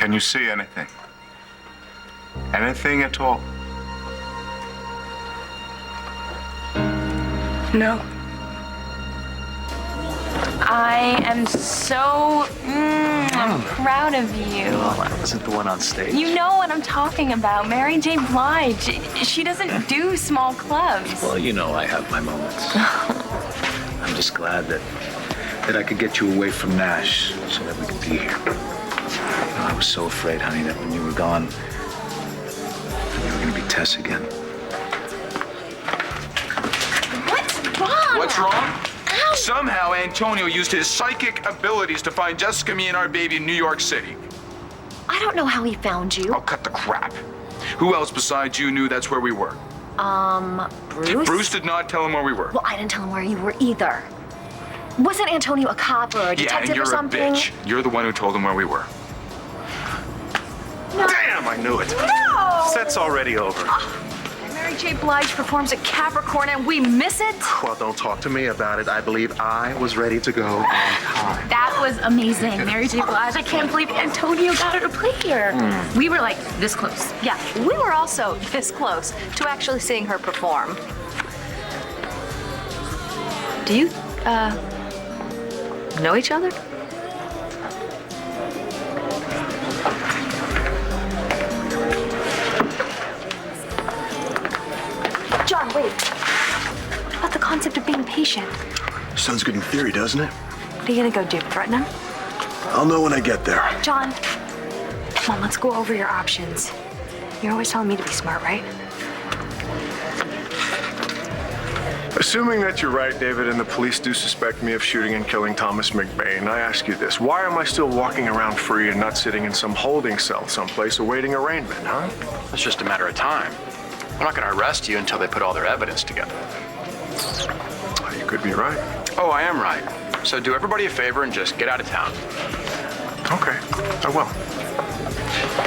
Can you see anything? Anything at all? No. I am so proud of you. That wasn't the one on stage. You know what I'm talking about. Mary J. Blige. She doesn't do small clubs. Well, you know I have my moments. I'm just glad that I could get you away from Nash so that we could be here. You know, I was so afraid, honey, that when you were gone, you were going to be Tess again. What's wrong? What's wrong? Ow. Somehow Antonio used his psychic abilities to find Jessica, me, and our baby in New York City. I don't know how he found you. Oh, cut the crap. Who else besides you knew that's where we were? Bruce? Bruce did not tell him where we were. Well, I didn't tell him where you were either. Wasn't Antonio a cop or a detective yeah, and you're or something? a bitch. You're the one who told him where we were. No. Damn, I knew it. No! Set's already over. Mary J. Blige performs at Capricorn and we miss it? Well, don't talk to me about it. I believe I was ready to go on time. That was amazing. Mary J. Blige, I can't believe Antonio got her to play here. We were like this close. Yeah, we were also this close to actually seeing her perform. Do you, know each other? John, wait. What about the concept of being patient? Sounds good in theory, doesn't it? What are you gonna go do? Threaten him? I'll know when I get there. John, come on, let's go over your options. You're always telling me to be smart, right? Assuming that you're right, David, and the police do suspect me of shooting and killing Thomas McBain, I ask you this. Why am I still walking around free and not sitting in some holding cell someplace awaiting arraignment, huh? It's just a matter of time. They're not going to arrest you until they put all their evidence together. Oh, you could be right. Oh, I am right. So do everybody a favor and just get out of town. Okay, I will.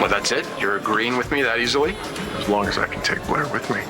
Well, that's it? You're agreeing with me that easily? As long as I can take Blair with me.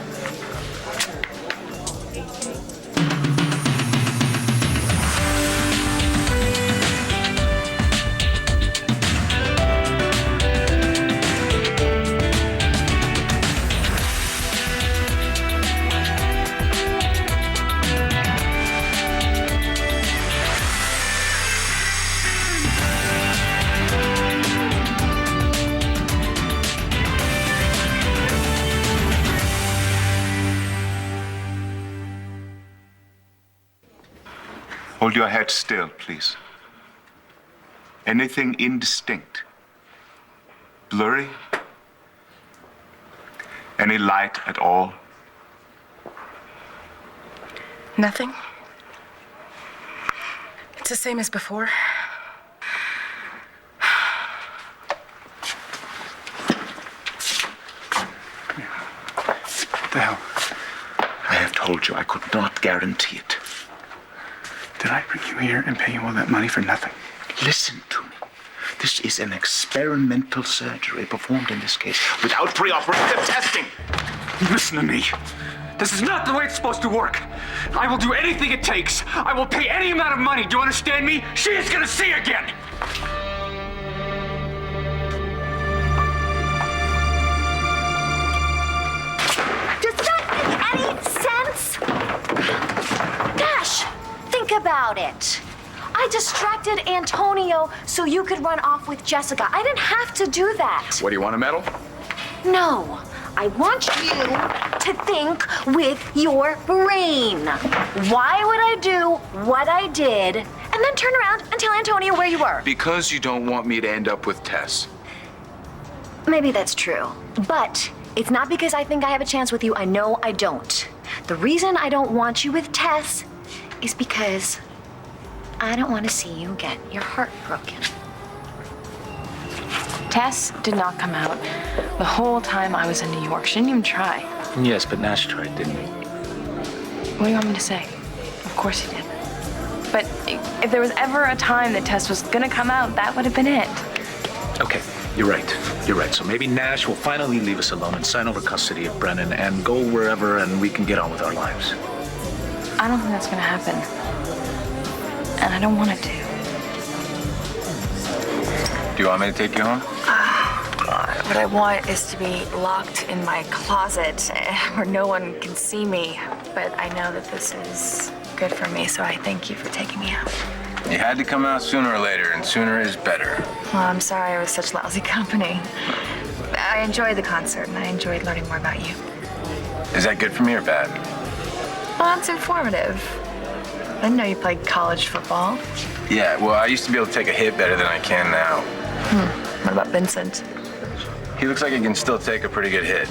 Hold your head still, please. Anything indistinct? Blurry? Any light at all? Nothing. It's the same as before. What the hell? I have told you I could not guarantee it. Did I bring you here and pay you all that money for nothing? Listen to me. This is an experimental surgery performed in this case without preoperative testing. Listen to me. This is not the way it's supposed to work. I will do anything it takes. I will pay any amount of money. Do you understand me? She is gonna see again. Does that make any sense? Dash, think about it. I distracted Antonio so you could run off with Jessica. I didn't have to do that. What, do you want a medal? No, I want you to think with your brain. Why would I do what I did and then turn around and tell Antonio where you were? Because you don't want me to end up with Tess. Maybe that's true, but it's not because I think I have a chance with you. I know I don't. The reason I don't want you with Tess is because I don't want to see you get your heart broken. Tess did not come out the whole time I was in New York. She didn't even try. Yes, but Nash tried, didn't he? What do you want me to say? Of course he did. But if there was ever a time that Tess was gonna come out, that would have been it. Okay, you're right. You're right. So maybe Nash will finally leave us alone and sign over custody of Brennan and go wherever and we can get on with our lives. I don't think that's gonna happen. And I don't want it to. Do you want me to take you home? What I want is to be locked in my closet where no one can see me. But I know that this is good for me, so I thank you for taking me out. You had to come out sooner or later, and sooner is better. Well, I'm sorry I was such lousy company. I enjoyed the concert, and I enjoyed learning more about you. Is that good for me or bad? Well, it's informative. I didn't know you played college football. Yeah, well, I used to be able to take a hit better than I can now. What about Vincent? He looks like he can still take a pretty good hit.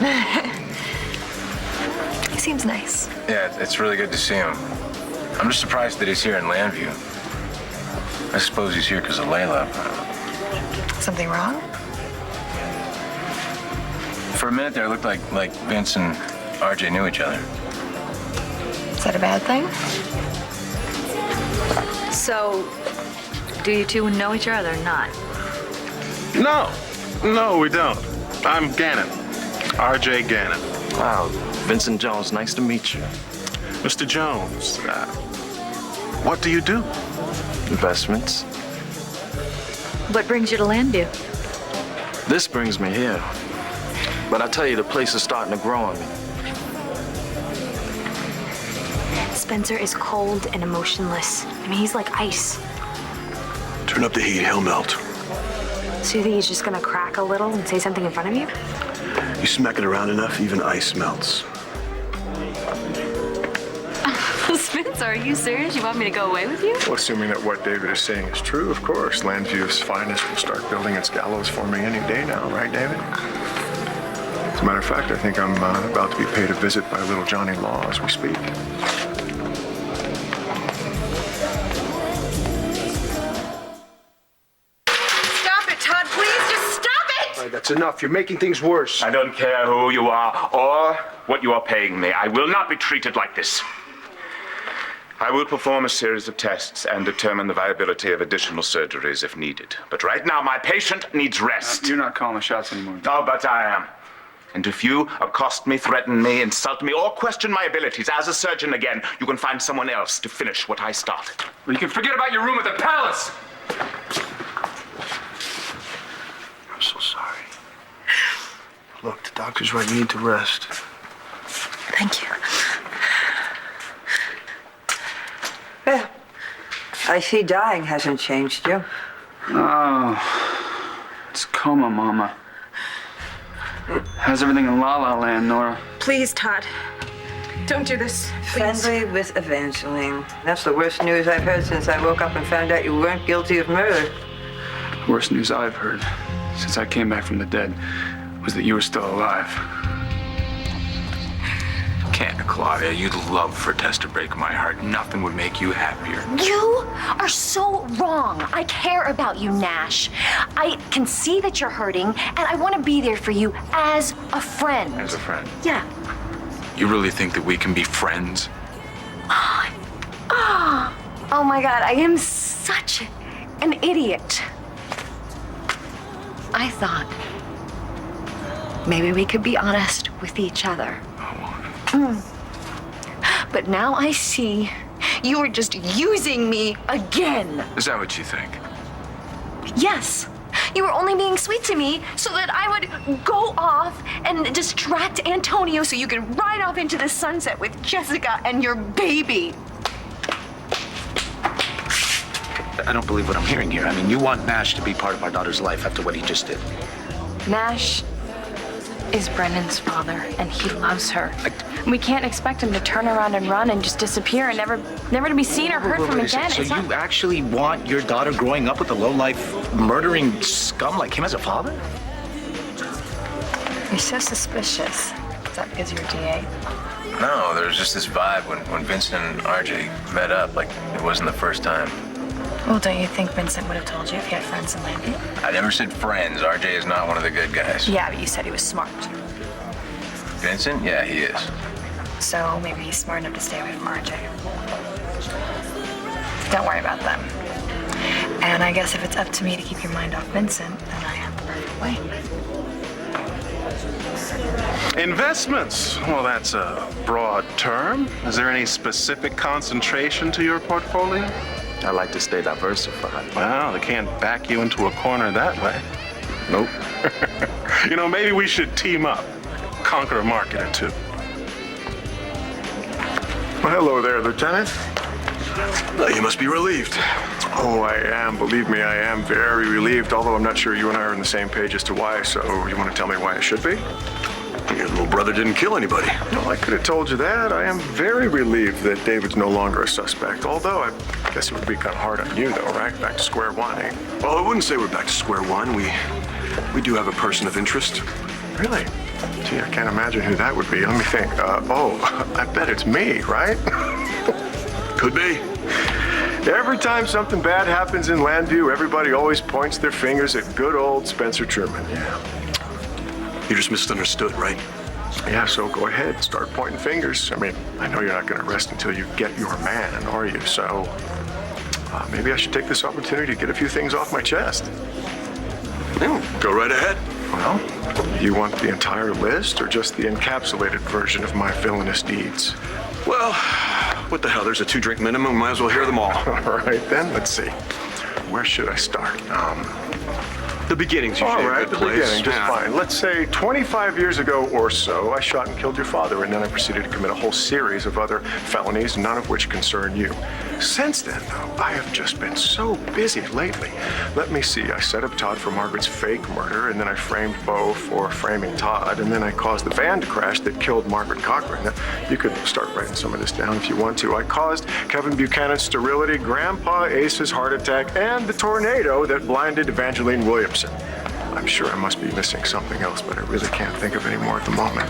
He seems nice. Yeah, it's really good to see him. I'm just surprised that he's here in Landview. I suppose he's here because of Layla. Something wrong? For a minute there, it looked like Vince and RJ knew each other. Is that a bad thing? So, do you two know each other or not? No, we don't. I'm Gannon. RJ Gannon. Wow, Vincent Jones, nice to meet you. Mr. Jones, what do you do? Investments. What brings you to Landview? This brings me here. But I tell you, the place is starting to grow on me. Spencer is cold and emotionless. I mean, he's like ice. Turn up the heat, he'll melt. So you think he's just gonna crack a little and say something in front of you? You smack it around enough, even ice melts. Spencer, are you serious? You want me to go away with you? Well, assuming that what David is saying is true, of course. Landview's finest will start building its gallows for me any day now, right, David? As a matter of fact, I think I'm about to be paid a visit by little Johnny Law as we speak. Stop it, Todd, please, just stop it! All right, that's enough. You're making things worse. I don't care who you are or what you are paying me. I will not be treated like this. I will perform a series of tests and determine the viability of additional surgeries if needed. But right now, my patient needs rest. You're not calling the shots anymore. Oh, but I am. And if you accost me, threaten me, insult me, or question my abilities as a surgeon again, you can find someone else to finish what I started. Well, you can forget about your room at the palace. I'm so sorry. Look, the doctor's right. You need to rest. Thank you. Well, I see dying hasn't changed you. Oh, it's coma, Mama. How's everything in La La Land, Nora? Please, Todd, don't do this, please. Friendly with Evangeline. That's the worst news I've heard since I woke up and found out you weren't guilty of murder. Worst news I've heard since I came back from the dead was that you were still alive. Can't, Claudia. You'd love for Tess to break my heart. Nothing would make you happier. You are so wrong. I care about you, Nash. I can see that you're hurting, and I want to be there for you as a friend. As a friend. Yeah. You really think that we can be friends? Oh my God, I am such an idiot. I thought maybe we could be honest with each other. But now I see you were just using me again. Is that what you think? Yes. You were only being sweet to me so that I would go off and distract Antonio so you could ride off into the sunset with Jessica and your baby. I don't believe what I'm hearing here. I mean, you want Nash to be part of our daughter's life after what he just did. Nash is Brendan's father, and he loves her. We can't expect him to turn around and run and just disappear and never to be seen or heard from again. So It's you not... actually want your daughter growing up with a low-life, murdering scum like him as a father? You're so suspicious. Is that because you're a DA? No, there was just this vibe when Vincent and RJ met up, like it wasn't the first time. Well, don't you think Vincent would have told you if he had friends in Landview? I never said friends. RJ is not one of the good guys. Yeah, but you said he was smart. Vincent? Yeah, he is. So maybe he's smart enough to stay away from RJ. Don't worry about them. And I guess if it's up to me to keep your mind off Vincent, then I have the perfect way. Investments. Well, that's a broad term. Is there any specific concentration to your portfolio? I like to stay diversified. Well, they can't back you into a corner that way. Nope. You know, maybe we should team up, conquer a market or two. Well, hello there, Lieutenant. You must be relieved. Oh, I am. Believe me, I am very relieved, although I'm not sure you and I are on the same page as to why, so you want to tell me why I should be? Your little brother didn't kill anybody. Well, I could have told you that. I am very relieved that David's no longer a suspect, although I guess it would be kind of hard on you, though, right? Back to square one, eh? Well, I wouldn't say we're back to square one. We do have a person of interest. Really? Gee, I can't imagine who that would be. Let me think. I bet it's me, right? Could be. Every time something bad happens in Landview, everybody always points their fingers at good old Spencer Truman. Yeah. You just misunderstood, right? Yeah, so go ahead, start pointing fingers. I mean, I know you're not going to rest until you get your man, are you? So maybe I should take this opportunity to get a few things off my chest. Go right ahead. Well, you want the entire list or just the encapsulated version of my villainous deeds? Well, what the hell? There's a 2-drink minimum. Might as well hear them all. All right, then, let's see. Where should I start? The beginning's usually all right, a good the place. beginning, just fine. Let's say 25 years ago or so, I shot and killed your father, and then I proceeded to commit a whole series of other felonies, none of which concern you. Since then, though, I have just been so busy lately. Let me see. I set up Todd for Margaret's fake murder, and then I framed Bo for framing Todd, and then I caused the van to crash that killed Margaret Cochran. Now, you could start writing some of this down if you want to. I caused Kevin Buchanan's sterility, Grandpa Ace's heart attack, and the tornado that blinded Evangeline Williamson. I'm sure I must be missing something else, but I really can't think of any more at the moment.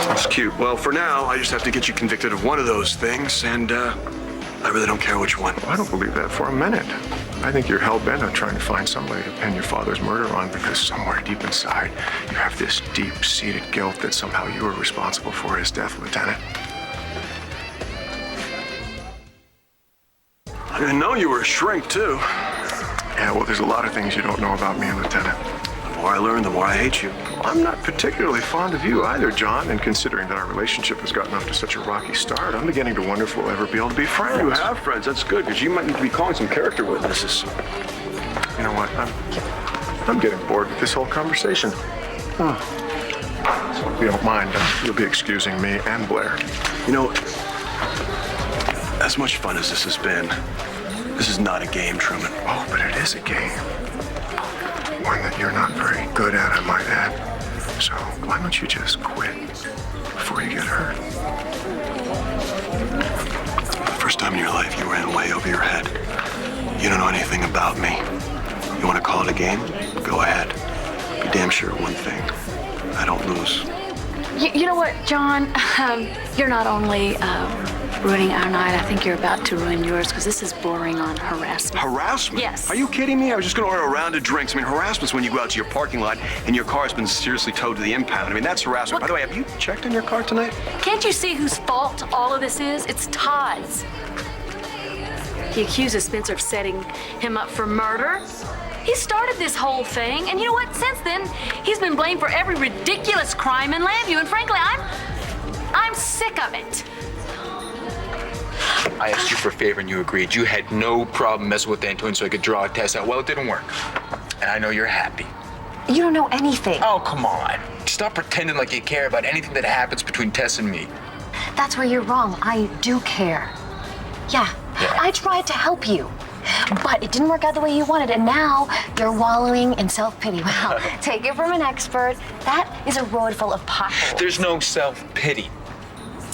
That's cute. Well, for now, I just have to get you convicted of one of those things, and I really don't care which one. Well, I don't believe that for a minute. I think you're hell-bent on trying to find somebody to pin your father's murder on because somewhere deep inside, you have this deep-seated guilt that somehow you were responsible for his death, Lieutenant. I didn't know you were a shrink, too. Yeah, well, there's a lot of things you don't know about me, Lieutenant. The more I learn, the more I hate you. Well, I'm not particularly fond of you either, John, and considering that our relationship has gotten off to such a rocky start, I'm beginning to wonder if we'll ever be able to be friends. You have friends. That's good, because you might need to be calling some character witnesses. You know what? I'm getting bored with this whole conversation. So if you don't mind, you'll be excusing me and Blair. You know, as much fun as this has been, this is not a game, Truman. Oh, but it is a game. One that you're not very good at, I might add. So why don't you just quit before you get hurt? The first time in your life, you ran way over your head. You don't know anything about me. You want to call it a game? Go ahead. Be damn sure of one thing. I don't lose. You know what, John? You're not only ruining our night, I think you're about to ruin yours because this is bordering on harassment. Harassment? Yes. Are you kidding me? I was just going to order a round of drinks. I mean, harassment's when you go out to your parking lot and your car's been seriously towed to the impound. I mean, that's harassment. By the way, have you checked in your car tonight? Can't you see whose fault all of this is? It's Todd's. He accuses Spencer of setting him up for murder. He started this whole thing, and you know what? Since then, he's been blamed for every ridiculous crime in Landview, and frankly, I'm sick of it. I asked you for a favor and you agreed. You had no problem messing with Antoine so I could draw a test out. Well, it didn't work. And I know you're happy. You don't know anything. Oh, come on. Stop pretending like you care about anything that happens between Tess and me. That's where you're wrong. I do care. Yeah, I tried to help you. But it didn't work out the way you wanted, and now you're wallowing in self-pity. Well, take it from an expert. That is a road full of potholes. There's no self-pity.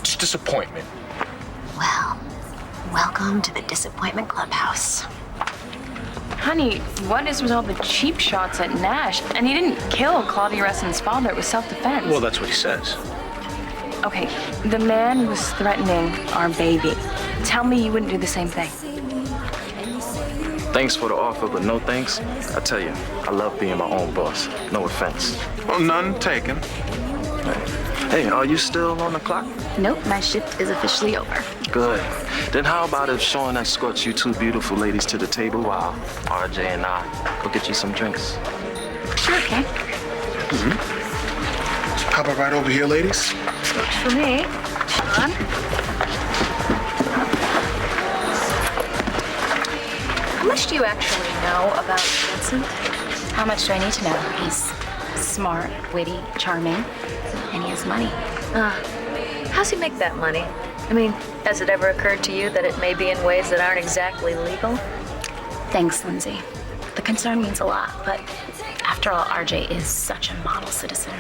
Just disappointment. Well, welcome to the Disappointment Clubhouse. Honey, what is with all the cheap shots at Nash? And he didn't kill Claudia Reston's father. It was self-defense. Well, that's what he says. Okay, the man was threatening our baby. Tell me you wouldn't do the same thing. Thanks for the offer, but no thanks. I tell you, I love being my own boss. No offense. Well, none taken. Hey, are you still on the clock? Nope, my shift is officially over. Good. Then how about if Sean escorts you two beautiful ladies to the table while RJ and I go get you some drinks? Sure, okay. Hop right over here, ladies. Works for me. Sean? How much do you actually know about Vincent? How much do I need to know? He's smart, witty, charming, and he has money. How's he make that money? I mean, has it ever occurred to you that it may be in ways that aren't exactly legal? Thanks, Lindsay. The concern means a lot, but after all, RJ is such a model citizen.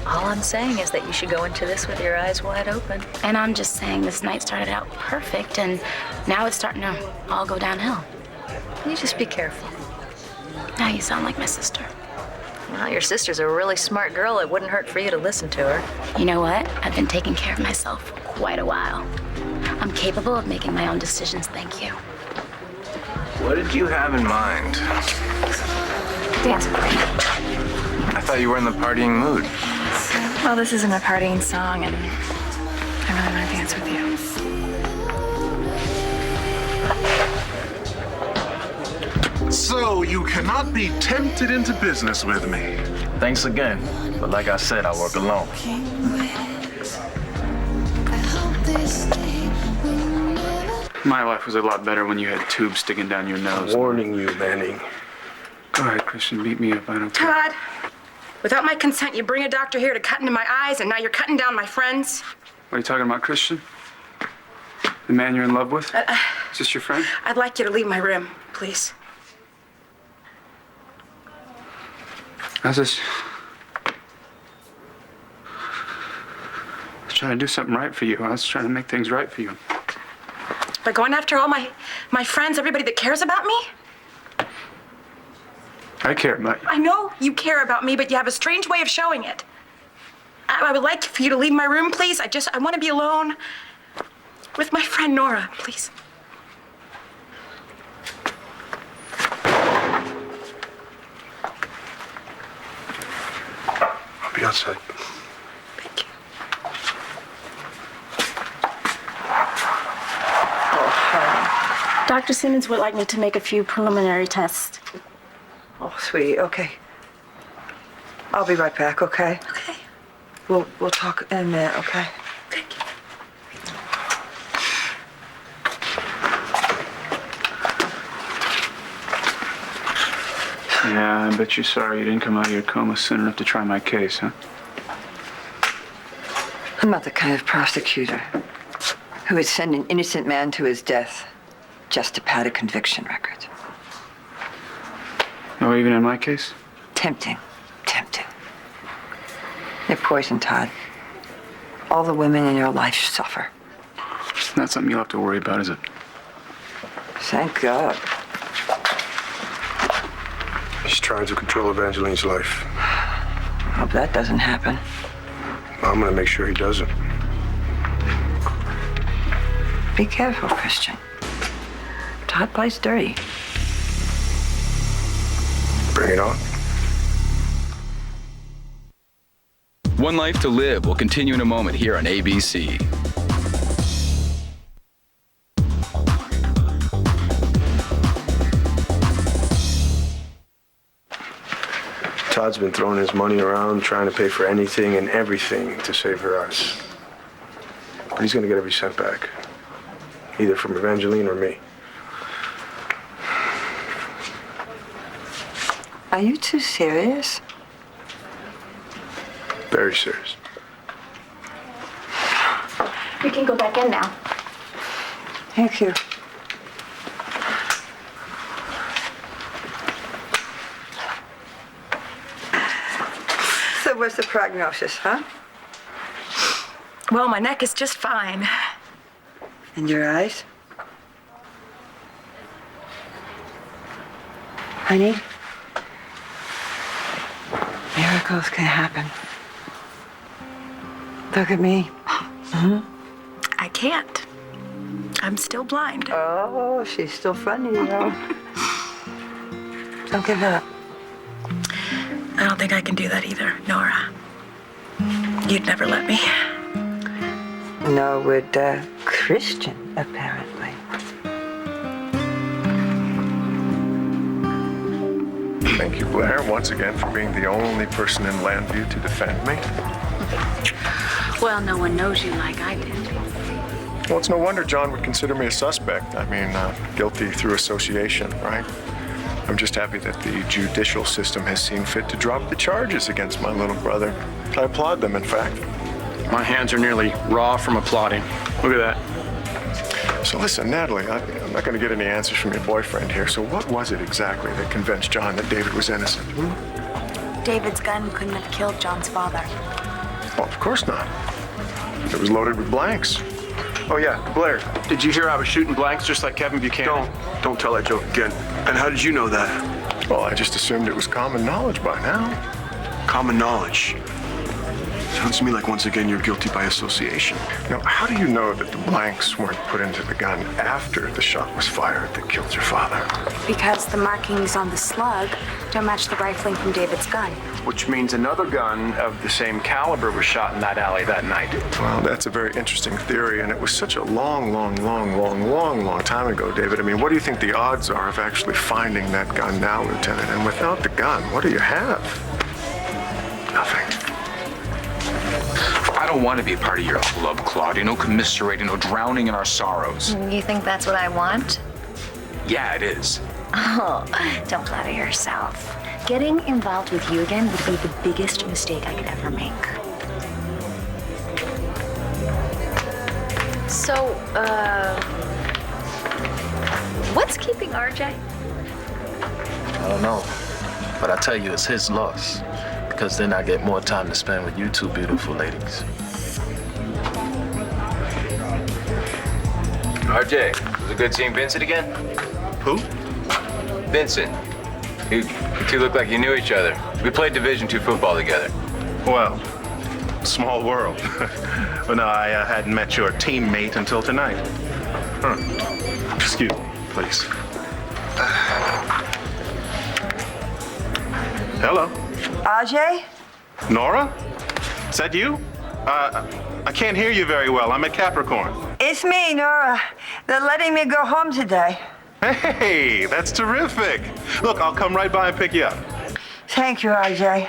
All I'm saying is that you should go into this with your eyes wide open. And I'm just saying this night started out perfect, and now it's starting to all go downhill. You just be careful. Now you sound like my sister. Well, your sister's a really smart girl. It wouldn't hurt for you to listen to her. You know what? I've been taking care of myself for quite a while. I'm capable of making my own decisions, thank you. What did you have in mind? Dance with me. I thought you were in the partying mood. Well, this isn't a partying song, and I really want to dance with you. So you cannot be tempted into business with me. Thanks again. But like I said, I work alone. My life was a lot better when you had tubes sticking down your nose. Warning you, Manning. Go ahead, Christian. Beat me up. I don't care. Todd, without my consent, you bring a doctor here to cut into my eyes, and now you're cutting down my friends. What are you talking about, Christian? The man you're in love with? Is this your friend? I'd like you to leave my room, please. How's this? I was trying to do something right for you. I was trying to make things right for you. By going after all my friends, everybody that cares about me? I care about you. I know you care about me, but you have a strange way of showing it. I would like for you to leave my room, please. I want to be alone with my friend Nora, please. I'll be outside. Thank you. Dr. Simmons would like me to make a few preliminary tests. Oh, sweetie, okay. I'll be right back, okay? Okay. We'll talk in a minute, okay? Thank you. Yeah, I bet you're sorry you didn't come out of your coma soon enough to try my case, huh? I'm not the kind of prosecutor who would send an innocent man to his death just to pad a conviction record. Oh, even in my case? Tempting. They're poison, Todd. All the women in your life suffer. Not something you'll have to worry about, is it? Thank God. He's trying to control Evangeline's life. I hope that doesn't happen. I'm gonna make sure he doesn't. Be careful, Christian. Todd plays dirty. Bring it on. One Life to Live will continue in a moment here on ABC. Todd's been throwing his money around, trying to pay for anything and everything to save her eyes. But he's gonna get every cent back. Either from Evangeline or me. Are you too serious? Very serious. You can go back in now. Thank you. So what's the prognosis, huh? Well, my neck is just fine. And your eyes? Honey? Miracles can happen. Look at me. I can't. I'm still blind. Oh, she's still funny, you know. Don't give up. I don't think I can do that either, Nora. You'd never let me. Nor would Christian, apparently. Thank you, Blair, once again for being the only person in Landview to defend me. Well, no one knows you like I did. Well, it's no wonder John would consider me a suspect. I mean, guilty through association, right? I'm just happy that the judicial system has seen fit to drop the charges against my little brother. I applaud them, in fact. My hands are nearly raw from applauding. Look at that. So listen, Natalie, I'm not going to get any answers from your boyfriend here. So what was it exactly that convinced John that David was innocent? David's gun couldn't have killed John's father. Oh, of course not. It was loaded with blanks. Oh, yeah, Blair, did you hear I was shooting blanks just like Kevin Buchanan? Don't tell that joke again. And how did you know that? Well, I just assumed it was common knowledge by now. Common knowledge. Sounds to me like once again you're guilty by association. Now, how do you know that the blanks weren't put into the gun after the shot was fired that killed your father? Because the markings on the slug don't match the rifling from David's gun. Which means another gun of the same caliber was shot in that alley that night. Well, that's a very interesting theory, and it was such a long time ago, David. I mean, what do you think the odds are of actually finding that gun now, Lieutenant? And without the gun, what do you have? Nothing. I don't want to be a part of your club, Claudia. No commiserating, no drowning in our sorrows. You think that's what I want? Yeah, it is. Oh, don't flatter yourself. Getting involved with you again would be the biggest mistake I could ever make. So, what's keeping RJ? I don't know. But I tell you, it's his loss. Because then I get more time to spend with you two beautiful ladies. RJ, was it good seeing Vincent again? Who? Vincent. You two look like you knew each other. We played Division II football together. Well, small world. But no, I hadn't met your teammate until tonight. Excuse me, please. Hello. Ajay? Nora? Is that you? I can't hear you very well. I'm at Capricorn. It's me, Nora. They're letting me go home today. Hey, that's terrific. Look, I'll come right by and pick you up. Thank you, Ajay.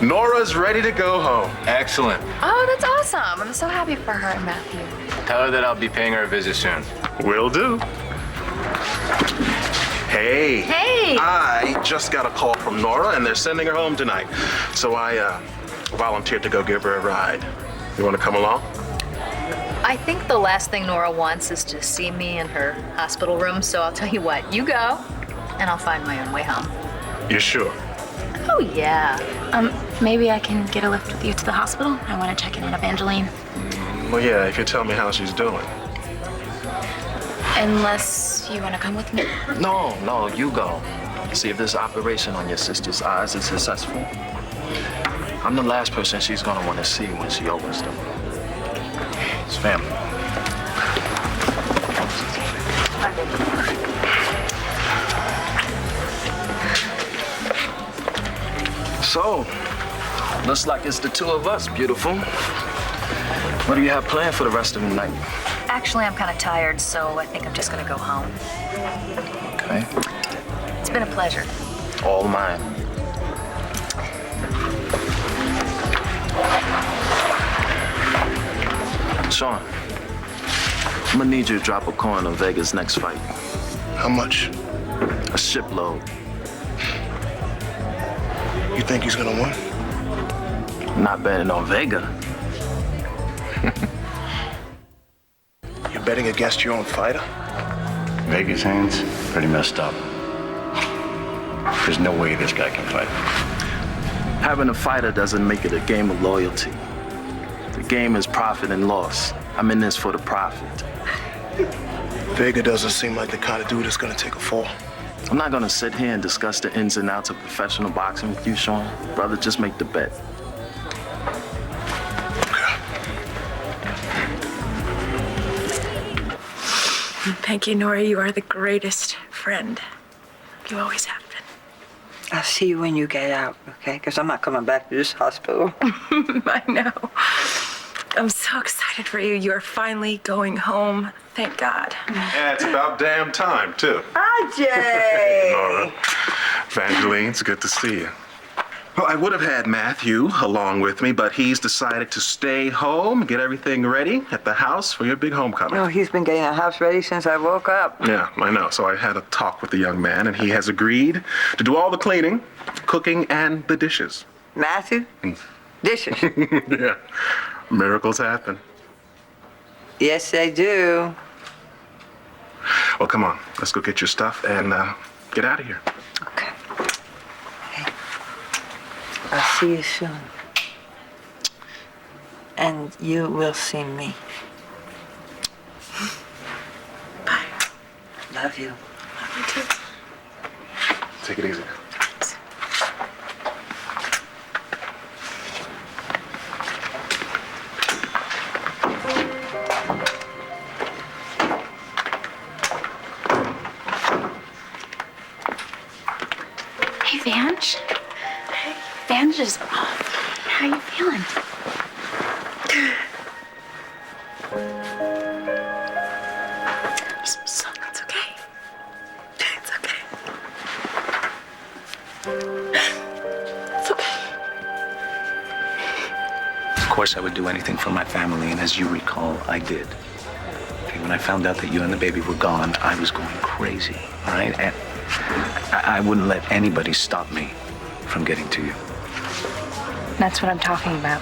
Nora's ready to go home. Excellent. Oh, that's awesome. I'm so happy for her and Matthew. Tell her that I'll be paying her a visit soon. Will do. Hey. Hey. I just got a call from Nora, and they're sending her home tonight. So I volunteered to go give her a ride. You want to come along? I think the last thing Nora wants is to see me in her hospital room, so I'll tell you what, you go, and I'll find my own way home. You sure? Oh, yeah. Maybe I can get a lift with you to the hospital. I want to check in on Evangeline. Well, yeah, if you tell me how she's doing. Unless you want to come with me. No, you go. See if this operation on your sister's eyes is successful. I'm the last person she's gonna want to see when she opens them. It's family. So, looks like it's the two of us, beautiful. What do you have planned for the rest of the night? Actually, I'm kind of tired, so I think I'm just gonna go home. Okay. It's been a pleasure. All mine. Sean, I'm gonna need you to drop a coin on Vega's next fight. How much? A shipload. You think he's gonna win? I'm not betting on Vega. You're betting against your own fighter? Vega's hands pretty messed up. There's no way this guy can fight. Having a fighter doesn't make it a game of loyalty. The game is profit and loss. I'm in this for the profit. Vega doesn't seem like the kind of dude that's gonna take a fall. I'm not gonna sit here and discuss the ins and outs of professional boxing with you, Sean. Brother, just make the bet. Thank you, Nora. You are the greatest friend. You always have been. I'll see you when you get out, okay? Because I'm not coming back to this hospital. I know. I'm so excited for you. You're finally going home. Thank God. Yeah, it's about damn time, too. Ajay! Nora. Evangeline, it's good to see you. Well, I would have had Matthew along with me, but he's decided to stay home, get everything ready at the house for your big homecoming. Oh, he's been getting the house ready since I woke up. Yeah, I know. So I had a talk with the young man, and he has agreed to do all the cleaning, cooking, and the dishes. Matthew? Dishes? Yeah. Miracles happen. Yes, they do. Well, come on. Let's go get your stuff and get out of here. Okay. Hey, I'll see you soon. And you will see me. Bye. Love you. Love you too. Take it easy. Hey, Vange. Vange is off. How you feeling? It's okay. It's okay. It's okay. Of course, I would do anything for my family, and as you recall, I did. Okay, when I found out that you and the baby were gone, I was going crazy, all right? And I wouldn't let anybody stop me from getting to you. That's what I'm talking about.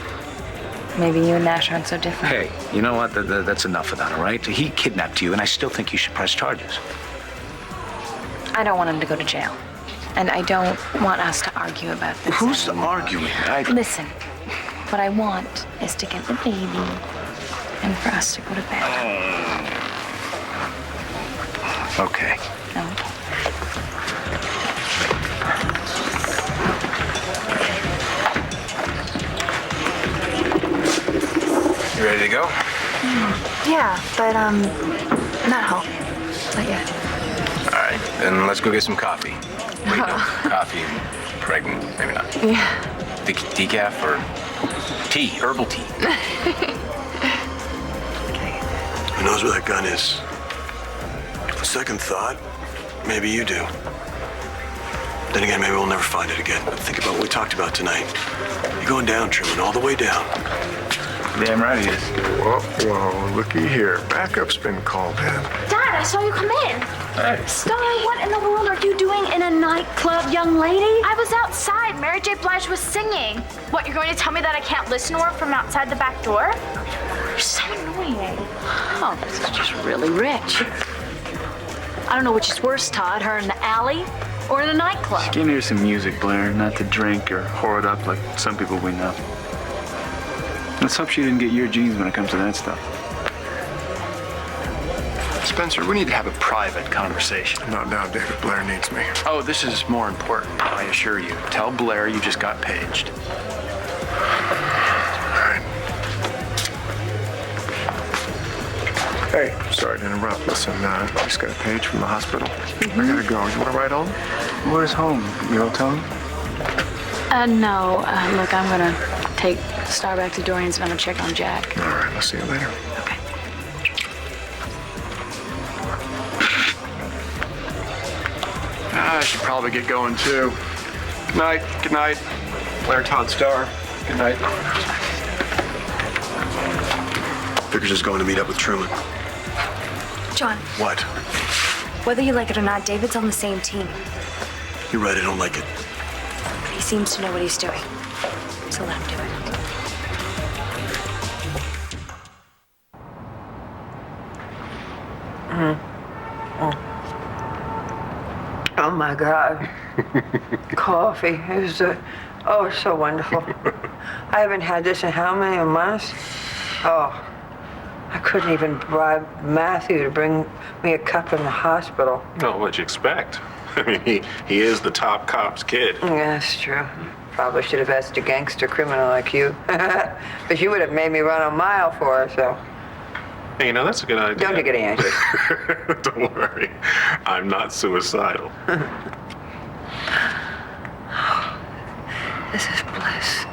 Maybe you and Nash aren't so different. Hey, you know what? That's enough of that, all right? He kidnapped you, and I still think you should press charges. I don't want him to go to jail. And I don't want us to argue about this. Who's arguing? Listen, what I want is to get the baby and for us to go to bed. Okay. Okay. You ready to go? Yeah, but not yet. All right, then let's go get some coffee. Wait, no, coffee and pregnant, maybe not. Yeah. Decaf or tea, herbal tea. Who knows where that gun is? Second thought, maybe you do. Then again, maybe we'll never find it again. But think about what we talked about tonight. You're going down, Truman, all the way down. Damn right he is. Whoa, looky here. Backup's been called in. Dad, I saw you come in. Hey. Star, what in the world are you doing in a nightclub, young lady? I was outside. Mary J. Blige was singing. What, you're going to tell me that I can't listen to her from outside the back door? You're so annoying. Oh, this is just really rich. I don't know which is worse, Todd, her in the alley or in a nightclub. She came to hear some music, Blair, not to drink or whore it up like some people we know. Let's hope she didn't get your genes when it comes to that stuff. Spencer, we need to have a private conversation. Not now, David. Blair needs me. Oh, this is more important, I assure you. Tell Blair you just got paged. All right. Hey, sorry to interrupt. Listen, just got a page from the hospital. I gotta go. You want to ride home? Where's home? Your hotel room? No. Look, I'm gonna take Star back to Dorian's and I'm gonna check on Jack. All right, I'll see you later. Okay. I should probably get going too. Good night. Good night. Blair, Todd, Star. Good night. Vickers is going to meet up with Truman. John, What? whether you like it or not, David's on the same team. You're right, I don't like it. But he seems to know what he's doing. So let him do it. Oh my God. Coffee is so wonderful. I haven't had this in how many months? Oh, I couldn't even bribe Matthew to bring me a cup in the hospital. No, what'd you expect? I mean, he is the top cop's kid. Yeah, that's true. Probably should have asked a gangster criminal like you. But you would have made me run a mile for her, so. Hey, you know, that's a good idea. Don't you get anxious. Don't worry. I'm not suicidal. This is bliss.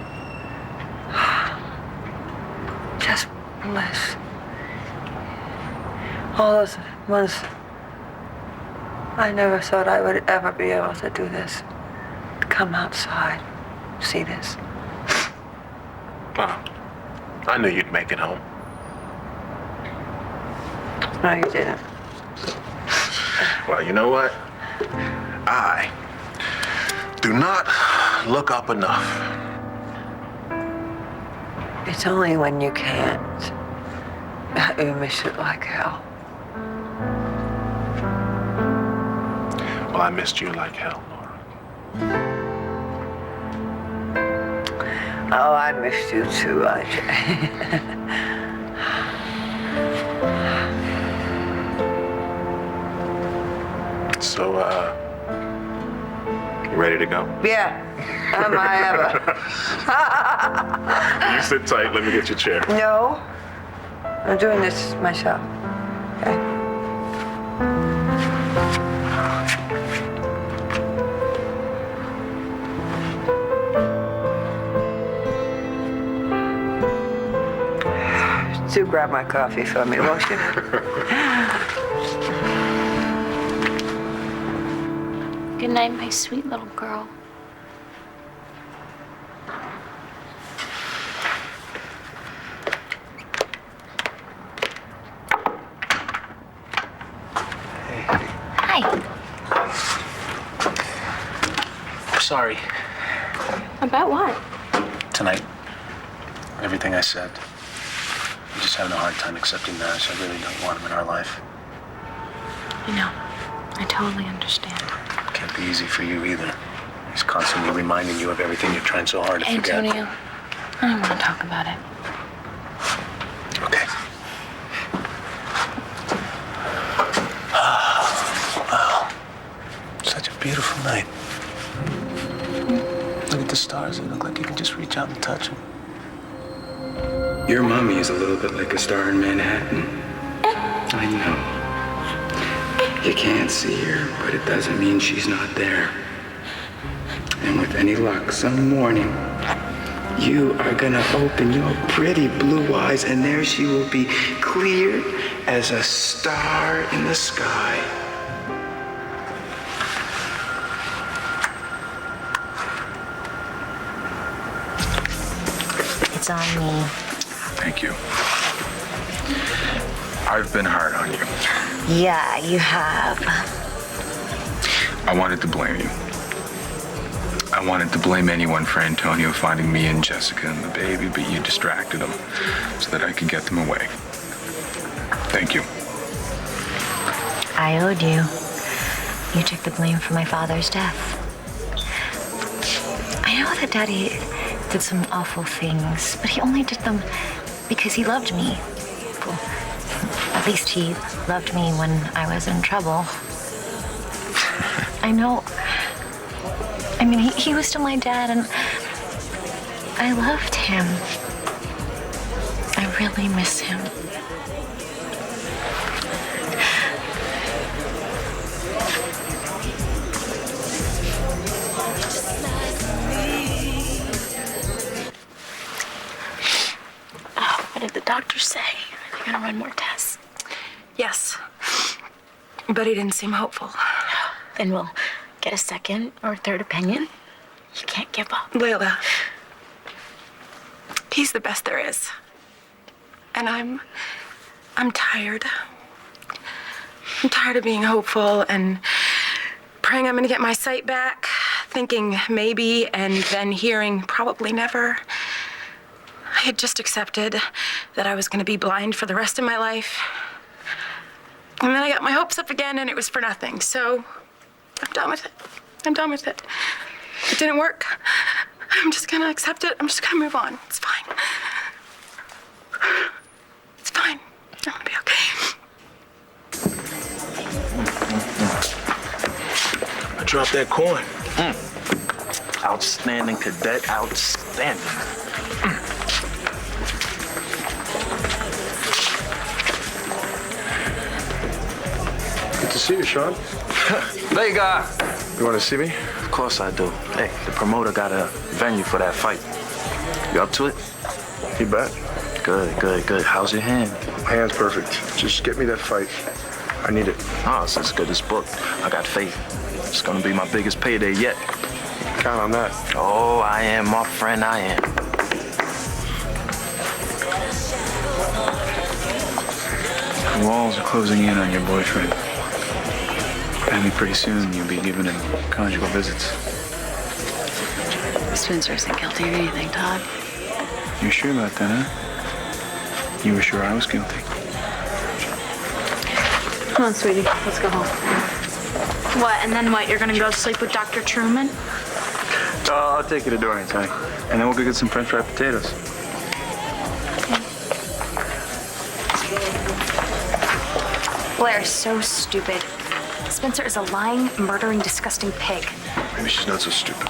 Just bliss. All those months, I never thought I would ever be able to do this. Come outside see this. Well, I knew you'd make it home. No, you didn't. Well, you know what? I do not look up enough. It's only when you can't that you miss it like hell. Well, I missed you like hell, Nora. Oh, I missed you too, RJ. So, you ready to go? Yeah, am I ever? You sit tight. Let me get your chair. No, I'm doing this myself. Okay. Do grab my coffee for me, won't you? Good night, my sweet little girl. Hi. Sorry. About what? Tonight, everything I said. I'm just having a hard time accepting Nash. I really don't want him in our life. I know. I totally understand. Can't be easy for you either. He's constantly reminding you of everything you're trying so hard to forget. Antonio, I don't want to talk about it. Okay. Wow. Such a beautiful night. Look at the stars. They look like you can just reach out and touch them. Your mommy is a little bit like a star in Manhattan. I know. You can't see her, but it doesn't mean she's not there. And with any luck, some morning, you are gonna open your pretty blue eyes, and there she will be, clear as a star in the sky. It's on me. Thank you. I've been hard on you. Yeah, you have. I wanted to blame you. I wanted to blame anyone for Antonio finding me and Jessica and the baby, but you distracted him so that I could get them away. Thank you. I owed you. You took the blame for my father's death. I know that Daddy did some awful things, but he only did them because he loved me. Well, at least he loved me when I was in trouble. I know. I mean, he was still my dad, and I loved him. I really miss him. What did the doctor say? Are they gonna run more tests? Yes, but he didn't seem hopeful. Then we'll get a second or third opinion. You can't give up. Layla, he's the best there is. And I'm tired. I'm tired of being hopeful and praying I'm gonna get my sight back, thinking maybe, and then hearing probably never. I had just accepted that I was gonna be blind for the rest of my life. And then I got my hopes up again, and it was for nothing. So I'm done with it. I'm done with it. It didn't work. I'm just gonna accept it. I'm just gonna move on. It's fine. It's fine. I'm gonna be okay. I dropped that coin. Outstanding cadet, outstanding. Good to see you, Sean. Vega! You want to see me? Of course I do. Hey, the promoter got a venue for that fight. You up to it? You bet. Good, good, good. How's your hand? Hand's perfect. Just get me that fight. I need it. Oh, it's as good as booked. I got faith. It's gonna be my biggest payday yet. Count on that. Oh, I am, my friend, I am. The walls are closing in on your boyfriend. Maybe pretty soon you'll be giving him conjugal visits. Spencer isn't guilty of anything, Todd. You sure about that, huh? You were sure I was guilty. Come on, sweetie. Let's go home. What? And then what? You're gonna go sleep with Dr. Truman? I'll take you to Dorian's, honey. And then we'll go get some French fried potatoes. Blair is so stupid. Spencer is a lying, murdering, disgusting pig. Maybe she's not so stupid.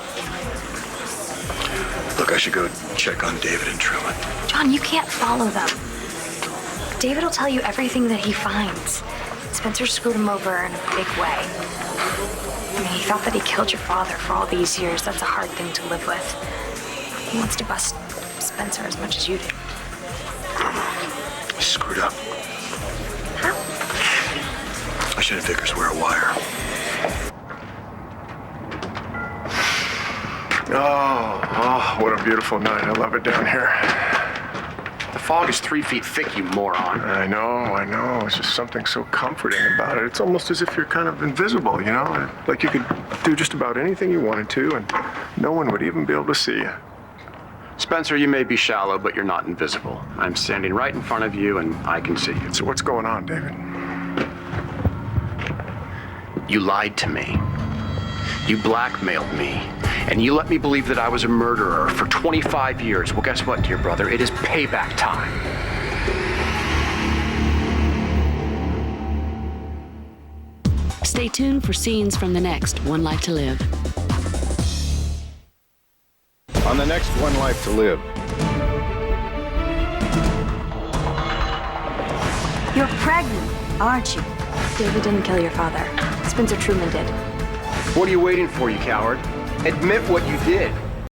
Look, I should go check on David and Truman. John, you can't follow them. David will tell you everything that he finds. Spencer screwed him over in a big way. I mean, he thought that he killed your father for all these years. That's a hard thing to live with. He wants to bust Spencer as much as you do. He screwed up. How? I should have Vickers wear a wire. Oh, what a beautiful night. I love it down here. The fog is 3 feet thick, you moron. I know. It's just something so comforting about it. It's almost as if you're kind of invisible, you know? Like you could do just about anything you wanted to, and no one would even be able to see you. Spencer, you may be shallow, but you're not invisible. I'm standing right in front of you, and I can see you. So what's going on, David? You lied to me. You blackmailed me. And you let me believe that I was a murderer for 25 years. Well, guess what, dear brother? It is payback time. Stay tuned for scenes from the next One Life to Live. On the next One Life to Live. You're pregnant, aren't you? David didn't kill your father. Spencer Truman did. What are you waiting for, you coward? Admit what you did.